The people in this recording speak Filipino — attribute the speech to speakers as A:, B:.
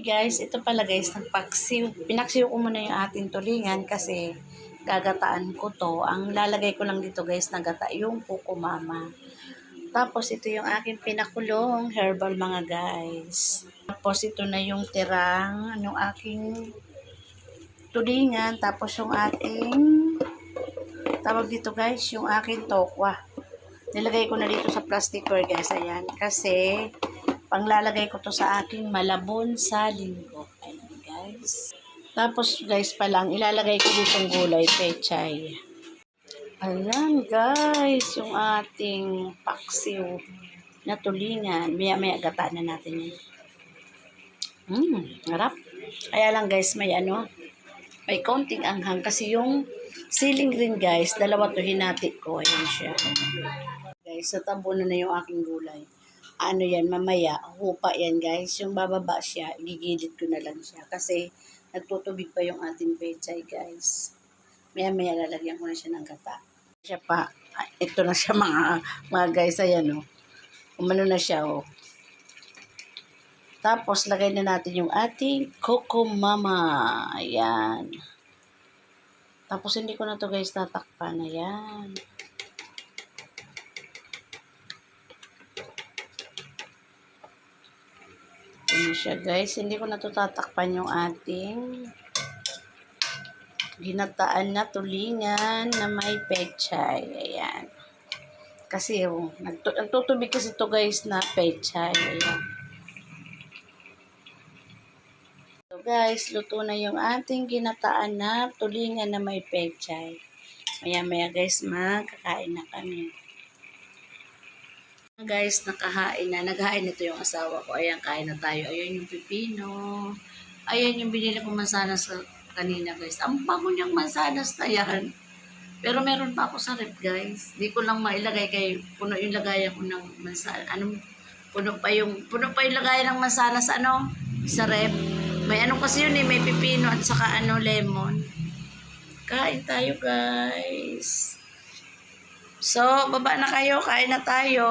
A: guys, ito pala guys, pinaksiw ko muna yung ating tulingan kasi gagataan ko to. Ang lalagay ko lang dito guys, nagata yung Coco Mama. Tapos ito yung aking pinakulong herbal mga guys. Tapos ito na yung tirang yung aking tulingan. Tapos yung ating tawag dito guys, yung aking tokwa. Nilagay ko na dito sa plastic ware guys, ayan. Kasi panglalagay ko to sa aking malabon sa linggo. Ayan guys. Tapos guys palang ilalagay ko ditong gulay pechay. Ayan guys, yung ating paksiw na tulingan. Maya gata na natin yan. Harap. Kaya lang guys, may konting anghang kasi yung siling green guys, dalawa to hinati ko. Ayan siya. Guys, sa tabunan na yung aking gulay. Yan, mamaya, hupa yan guys. Yung bababa siya, igigilid ko na lang siya. Kasi, nagtutubig pa yung ating pechay guys. Maya lalagyan ko na siya ng gata. Siya pa, ito na siya mga guys, ayan umano na siya Tapos, lagay na natin yung ating Coco Mama. Ayan. Tapos, hindi ko na to guys tatakpan. Ayan. Ayan siya guys. Hindi ko na to tatakpan yung ating ginataan na tulingan na may pechay. Ayan. Kasi nagtutubig kasi to guys na pechay. Ayan. So guys, luto na yung ating ginataan na tulingan na may pechay. Maya guys, magkakain na kami. Guys, naghahain ito yung asawa ko. Ayan, kain na tayo. Ayan yung pipino. Ayan yung binili ko mansanas kanina guys. Ang bango niyang mansanas na yan. Pero meron pa ako sa rep guys. Di ko lang mailagay kay puno yung lagayan ko ng mansanas. Puno pa yung lagayan ng mansanas sa rep. May kasi yun may pipino at saka lemon. Kain tayo guys. So, baba na kayo. Kain na tayo.